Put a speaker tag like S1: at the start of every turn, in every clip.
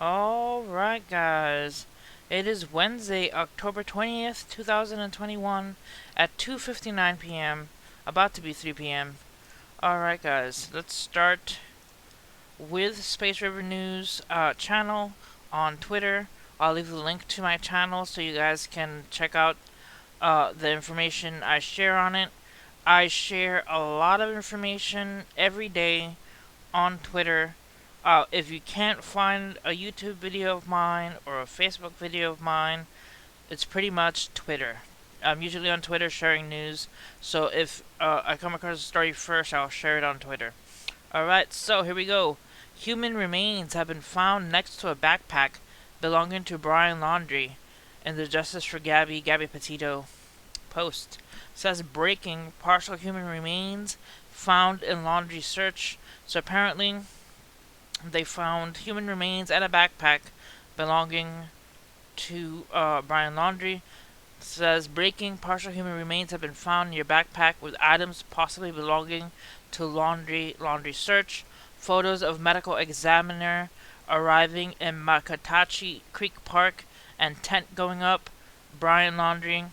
S1: Alright, guys. It is Wednesday, October 20th, 2021 at 2:59 p.m. About to be 3 p.m. Alright, guys. Let's start with Space River News channel on Twitter. I'll leave the link to my channel so you guys can check out the information I share on it. I share a lot of information every day on Twitter. If you can't find a YouTube video of mine or a Facebook video of mine, it's pretty much Twitter. I'm usually on Twitter sharing news, so if I come across a story first, I'll share it on Twitter. Alright, so here we go. Human remains have been found next to a backpack belonging to Brian Laundrie in the Justice for Gabby Petito post. It says breaking partial human remains found in Laundrie search. So apparently they found human remains and a backpack belonging to Brian Laundrie. It says breaking partial human remains have been found in your backpack with items possibly belonging to Laundrie search. Photos of medical examiner arriving in Makatachi Creek Park and tent going up. Brian Laundrie.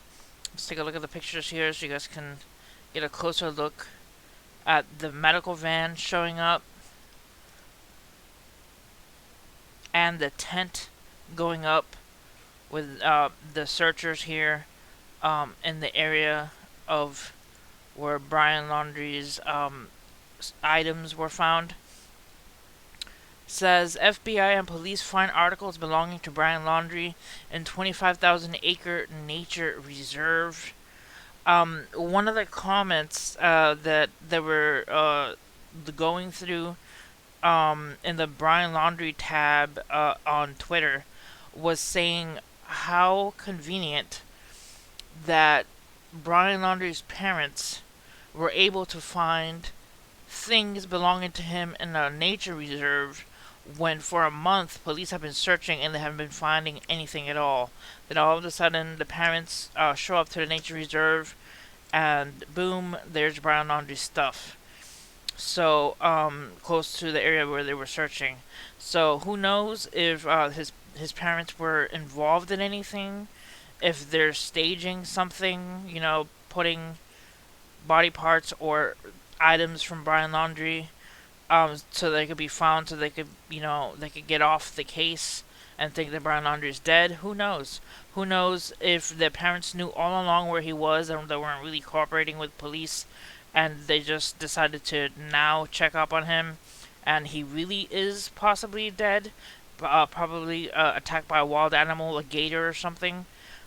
S1: Let's take a look at the pictures here so you guys can get a closer look at the medical van showing up and the tent going up with the searchers here in the area of where Brian Laundrie's items were found. Says FBI and police find articles belonging to Brian Laundrie in 25,000 acre nature reserve. One of the comments that they were going through in the Brian Laundrie tab on Twitter was saying how convenient that Brian Laundrie's parents were able to find things belonging to him in a nature reserve when for a month police have been searching and they haven't been finding anything at all. Then all of a sudden the parents show up to the nature reserve and boom, there's Brian Laundrie's stuff. So close to the area where they were searching. So who knows if his parents were involved in anything, if they're staging something, putting body parts or items from Brian Laundrie, so they could be found, so they could get off the case and think that Brian Laundrie is dead. Who knows? Who knows if the parents knew all along where he was and they weren't really cooperating with police, and they just decided to now check up on him, and he really is possibly dead, probably attacked by a wild animal, a gator or something.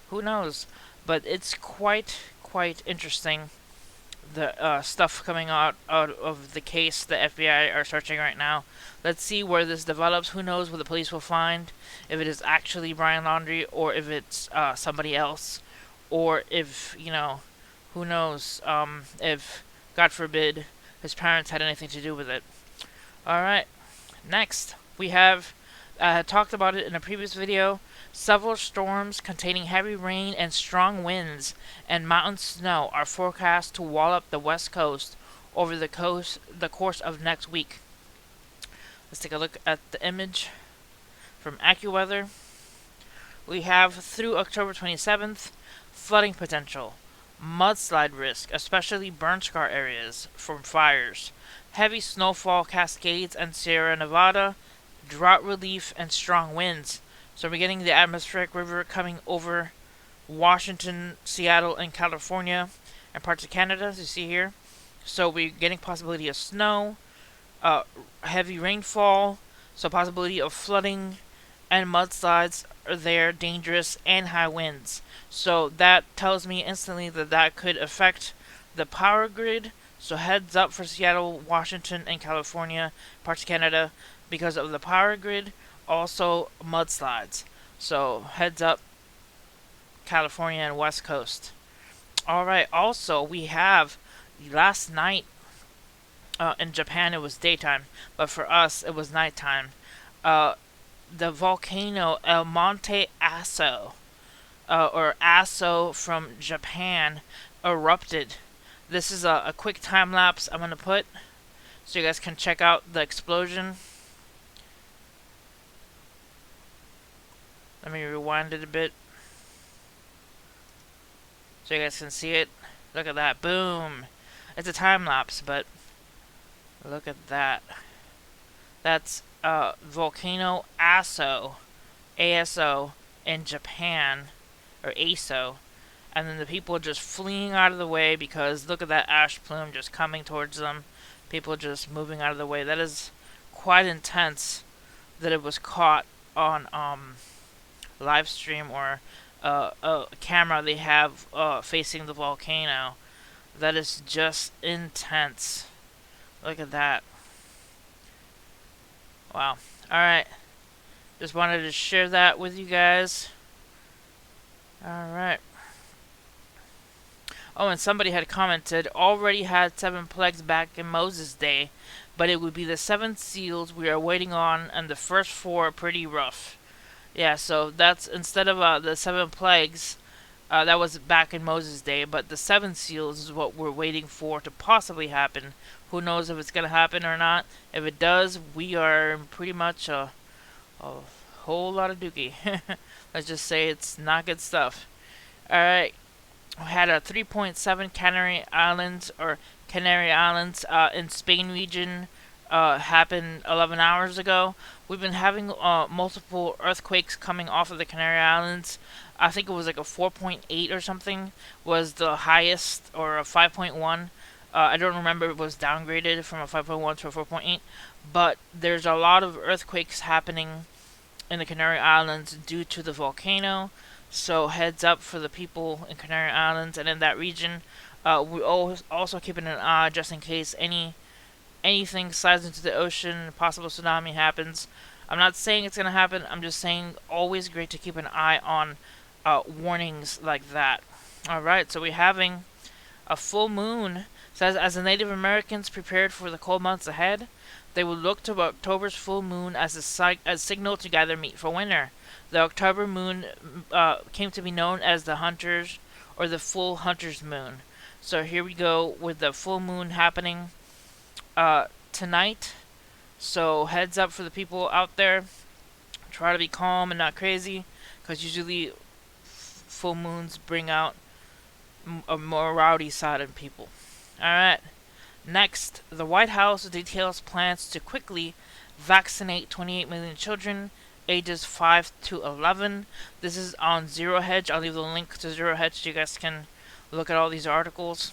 S1: Who knows? But it's quite interesting, the stuff coming out of the case the FBI are searching right now. Let's see where this develops. Who knows what the police will find, if it is actually Brian Laundrie or if it's somebody else, or if, who knows, if, God forbid, his parents had anything to do with it. Alright, next, we have talked about it in a previous video. Several storms containing heavy rain and strong winds and mountain snow are forecast to wallop the west coast over the course of next week. Let's take a look at the image from AccuWeather. We have through October 27th, flooding potential, mudslide risk, especially burn scar areas from fires, heavy snowfall cascades and Sierra Nevada, drought relief, and strong winds. So we're getting the atmospheric river coming over Washington, Seattle, and California, and parts of Canada, as you see here. So we're getting possibility of snow, heavy rainfall, so possibility of flooding, and mudslides are there, dangerous, and high winds. So that tells me instantly that that could affect the power grid. So heads up for Seattle, Washington, and California, parts of Canada, because of the power grid. Also mudslides. So heads up, California and West Coast. Alright, also we have last night in Japan it was daytime, but for us it was nighttime. The volcano El Monte Aso, or Aso from Japan, erupted. This is a quick time lapse I'm going to put so you guys can check out the explosion. Let me rewind it a bit so you guys can see it. Look at that. Boom. It's a time lapse, but look at that. That's volcano ASO in Japan, or ASO, and then the people just fleeing out of the way because look at that ash plume just coming towards them. People just moving out of the way. That is quite intense that it was caught on live stream or a camera they have facing the volcano. That is just intense. Look at that. Wow. Alright. Just wanted to share that with you guys. Alright. Oh, and somebody had commented, already had 7 plagues back in Moses' day, but it would be the 7 seals we are waiting on, and the first 4 are pretty rough. Yeah, so that's, instead of the 7 plagues, that was back in Moses' day, but the 7 seals is what we're waiting for to possibly happen. Who knows if it's going to happen or not. If it does, we are pretty much a whole lot of dookie. Let's just say it's not good stuff. Alright, we had a 3.7 Canary Islands in Spain region happened 11 hours ago. We've been having multiple earthquakes coming off of the Canary Islands. I think it was like a 4.8 or something was the highest, or a 5.1. I don't remember if it was downgraded from a 5.1 to a 4.8. But there's a lot of earthquakes happening in the Canary Islands due to the volcano. So heads up for the people in Canary Islands and in that region. We're also keeping an eye just in case anything slides into the ocean, possible tsunami happens. I'm not saying it's going to happen. I'm just saying always great to keep an eye on warnings like that. Alright, so we're having a full moon. Says, as the Native Americans prepared for the cold months ahead, they would look to October's full moon as a signal to gather meat for winter. The October moon came to be known as the Hunter's, or the full Hunter's moon. So here we go with the full moon happening tonight. So heads up for the people out there. Try to be calm and not crazy, because usually full moons bring out a more rowdy side of people. Alright. Next, the White House details plans to quickly vaccinate 28 million children ages 5 to 11. This is on Zero Hedge. I'll leave the link to Zero Hedge so you guys can look at all these articles.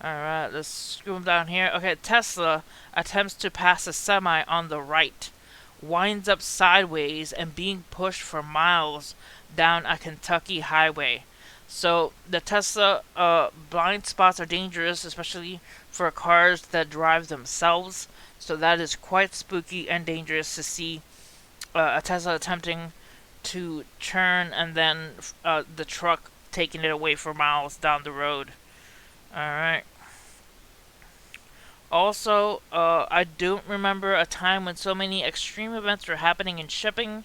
S1: Alright, let's scroll down here. Okay, Tesla attempts to pass a semi on the right, winds up sideways and being pushed for miles down a Kentucky highway. So the Tesla blind spots are dangerous, especially for cars that drive themselves. So that is quite spooky and dangerous to see a Tesla attempting to turn and then the truck taking it away for miles down the road. Alright. Also, I don't remember a time when so many extreme events were happening in shipping.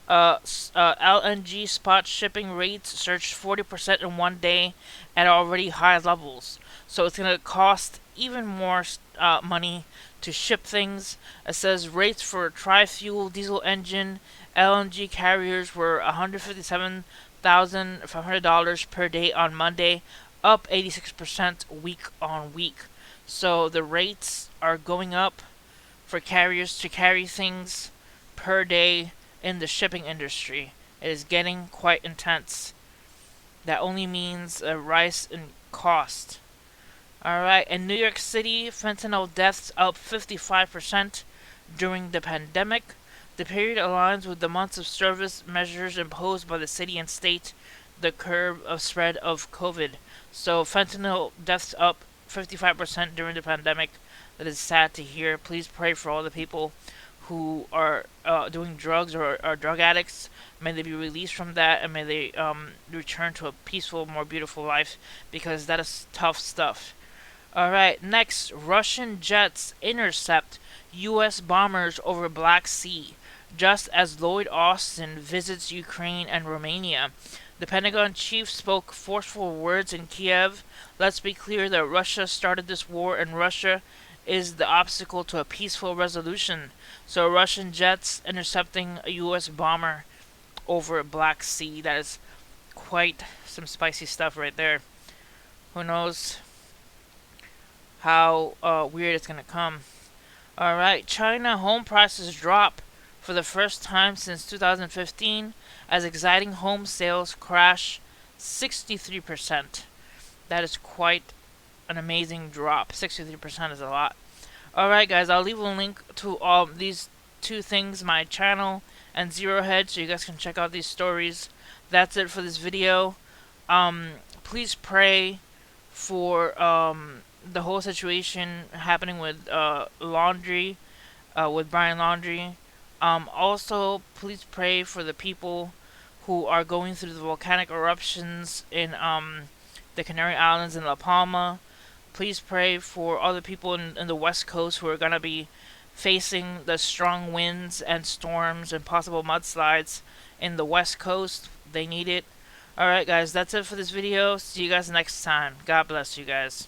S1: LNG spot shipping rates surged 40% in one day at already high levels. So it's going to cost even more money to ship things. It says rates for tri-fuel diesel engine LNG carriers were $157,500 per day on Monday, up 86% week on week. So the rates are going up for carriers to carry things per day in the shipping industry. It is getting quite intense. That only means a rise in cost. Alright, in New York City, fentanyl deaths up 55% during the pandemic. The period aligns with the months of service measures imposed by the city and state, the curve of spread of COVID. So fentanyl deaths up 55% during the pandemic. That is sad to hear. Please pray for all the people who are doing drugs or are drug addicts. May they be released from that, and may they return to a peaceful, more beautiful life, because that is tough stuff. Alright, next, Russian jets intercept U.S. bombers over Black Sea, just as Lloyd Austin visits Ukraine and Romania. The Pentagon chief spoke forceful words in Kiev. Let's be clear that Russia started this war, and Russia is the obstacle to a peaceful resolution. So Russian jets intercepting a U.S. bomber over Black Sea. That is quite some spicy stuff right there. Who knows how weird it's gonna come. All right, China home prices drop for the first time since 2015 as exciting home sales crash 63%. That is quite an amazing drop. 63% is a lot. Alright, guys, I'll leave a link to all these two things, my channel and Zero Head, so you guys can check out these stories. That's it for this video. Please pray for the whole situation happening with Laundrie, with Brian Laundrie. Also, please pray for the people who are going through the volcanic eruptions in the Canary Islands and La Palma. Please pray for other people in the West Coast who are going to be facing the strong winds and storms and possible mudslides in the West Coast. They need it. Alright, guys, that's it for this video. See you guys next time. God bless you guys.